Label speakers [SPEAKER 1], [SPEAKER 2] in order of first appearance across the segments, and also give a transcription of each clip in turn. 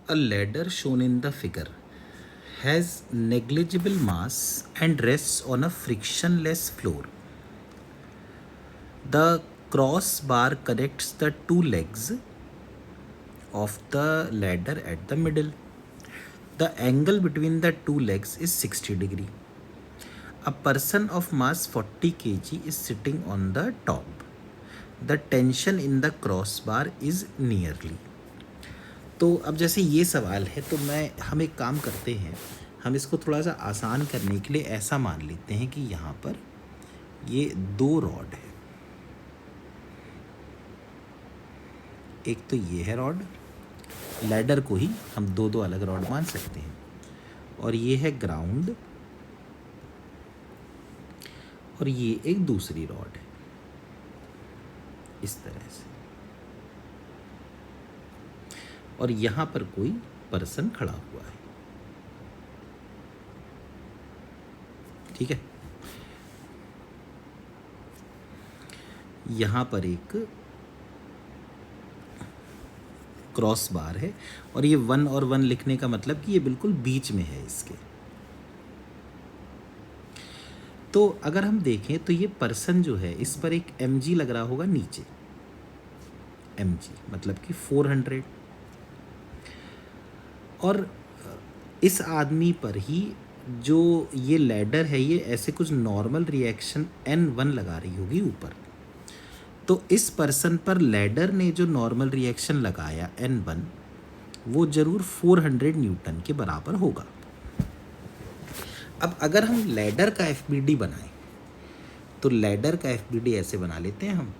[SPEAKER 1] A ladder shown in the figure has negligible mass and rests on a frictionless floor. The crossbar connects the two legs of the ladder at the middle. The angle between the two legs is 60 degree. A person of mass 40 kg is sitting on the top. The tension in the crossbar is nearly. तो अब जैसे ये सवाल है तो हम एक काम करते हैं, हम इसको थोड़ा सा आसान करने के लिए ऐसा मान लेते हैं कि यहाँ पर ये दो रॉड है, एक तो ये है रॉड, लैडर को ही हम दो दो अलग रॉड मान सकते हैं, और ये है ग्राउंड और ये एक दूसरी रॉड है इस तरह से, और यहाँ पर कोई पर्सन खड़ा हुआ है। ठीक है, यहाँ पर एक क्रॉस बार है और ये 1 और 1 लिखने का मतलब कि ये बिल्कुल बीच में है इसके। तो अगर हम देखें तो ये पर्सन जो है इस पर एक mg लग रहा होगा नीचे, mg मतलब कि 400, और इस आदमी पर ही जो ये लैडर है ये ऐसे कुछ नॉर्मल रिएक्शन n1 लगा रही होगी ऊपर। तो इस पर्सन पर लैडर ने जो नॉर्मल रिएक्शन लगाया n1 वो जरूर 400 न्यूटन के बराबर होगा। अब अगर हम लैडर का FBD बनाएं तो लैडर का FBD ऐसे बना लेते हैं हम,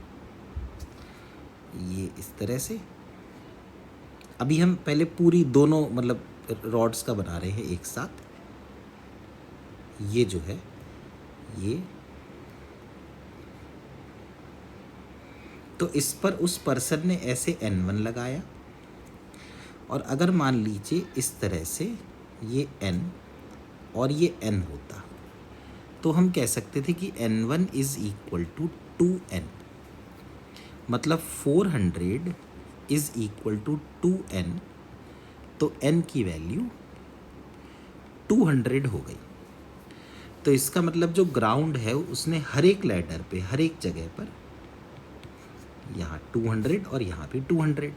[SPEAKER 1] ये इस तरह से। अभी हम पहले पूरी दोनों मतलब रॉड्स का बना रहे हैं एक साथ। ये जो है ये, तो इस पर उस पर्सन ने ऐसे n1 लगाया, और अगर मान लीजिए इस तरह से ये n और ये n होता तो हम कह सकते थे कि n1 is equal to 2n, मतलब 400 इज इक्वल टू 2n, तो n की वैल्यू 200 हो गई। तो इसका मतलब जो ग्राउंड है उसने हर एक लैडर पे हर एक जगह पर यहाँ 200 और यहाँ पे 200।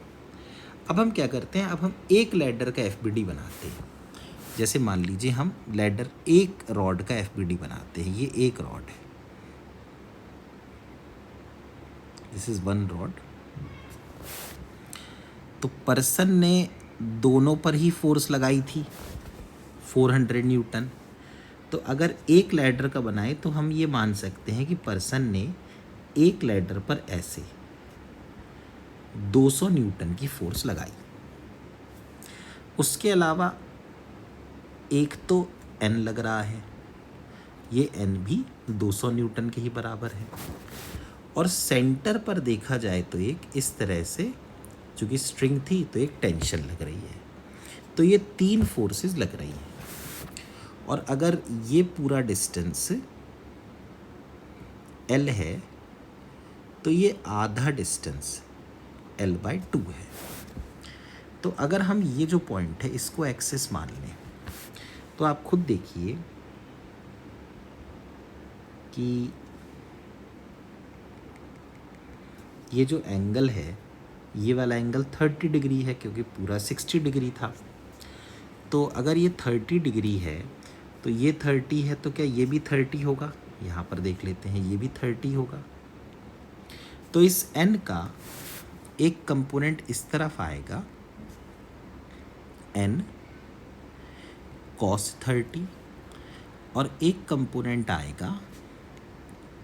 [SPEAKER 1] अब हम क्या करते हैं, अब हम एक लैडर का FBD बनाते हैं। जैसे मान लीजिए हम लैडर एक रॉड का FBD बनाते हैं, ये एक रॉड है, दिस इज 1 रॉड। तो पर्सन ने दोनों पर ही फोर्स लगाई थी 400 न्यूटन। तो अगर एक लैडर का बनाए तो हम ये मान सकते हैं कि पर्सन ने एक लैडर पर ऐसे 200 न्यूटन की फोर्स लगाई। उसके अलावा एक तो n लग रहा है, ये n भी 200 न्यूटन के ही बराबर है, और सेंटर पर देखा जाए तो एक इस तरह से चूँकि स्ट्रिंग थी तो एक टेंशन लग रही है। तो ये 3 फोर्सेस लग रही हैं, और अगर ये पूरा डिस्टेंस L है तो ये आधा डिस्टेंस L/2 है। तो अगर हम ये जो पॉइंट है इसको एक्सिस मान लें तो आप खुद देखिए कि ये जो एंगल है ये वाला एंगल 30 डिग्री है क्योंकि पूरा 60 डिग्री था। तो अगर ये 30 डिग्री है तो ये 30 है, तो क्या ये भी 30 होगा? यहाँ पर देख लेते हैं, ये भी 30 होगा। तो इस n का एक कंपोनेंट इस तरफ आएगा n cos 30, और एक कंपोनेंट आएगा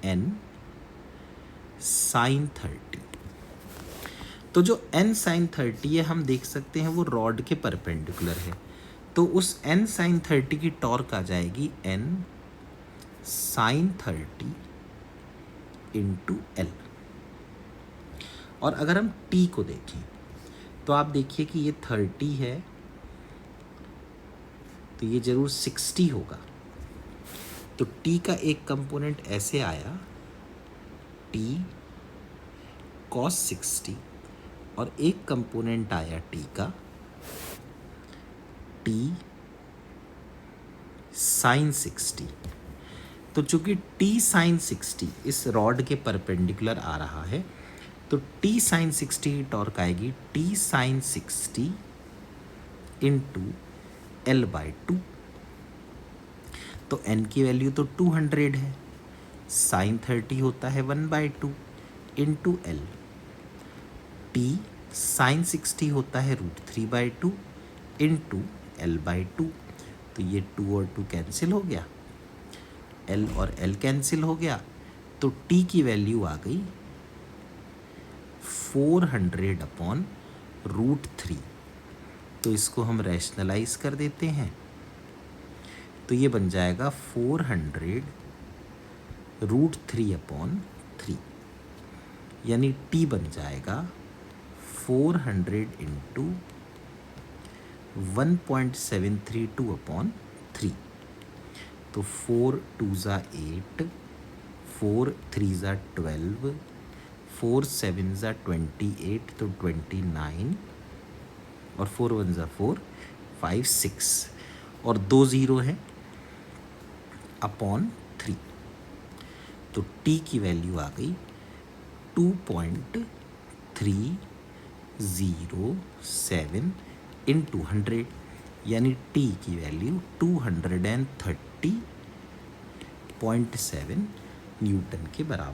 [SPEAKER 1] n sin 30। तो जो n sin 30 है हम देख सकते हैं वो रॉड के परपेंडिकुलर है, तो उस n sin 30 की टॉर्क आ जाएगी n sin 30 इंटू L। और अगर हम t को देखें तो आप देखिए कि ये 30 है तो ये जरूर 60 होगा। तो t का एक कंपोनेंट ऐसे आया t cos 60, और एक कंपोनेंट आया t का टी साइन 60। तो चूंकि टी साइन 60 इस रॉड के परपेंडिकुलर आ रहा है, तो टी साइन 60 टॉर्क आएगी T sine 60 into L by 2। तो एन की वैल्यू तो 200 है, साइन 30 होता है 1/2 इंटू एल। टी साइन 60 होता है √3/2 इंटू एल बाई 2। तो ये 2 और 2 कैंसिल हो गया, एल और एल कैंसिल हो गया, तो टी की वैल्यू आ गई 400/√3। तो इसको हम रैशनलाइज कर देते हैं, तो ये बन जाएगा 400√3/3, यानी टी बन जाएगा 400 इंटू 1.732/3। तो 4 2 ज़ा 8, 4 3 ज़ा 12, 4 7 ज़ा 28, तो 29, और 4 1 ज़ा 4, 5 6, और 2 0 है अपॉन 3। तो टी की वैल्यू आ गई 2.307 इंटू 100, यानी टी की वैल्यू 230.7 न्यूटन के बराबर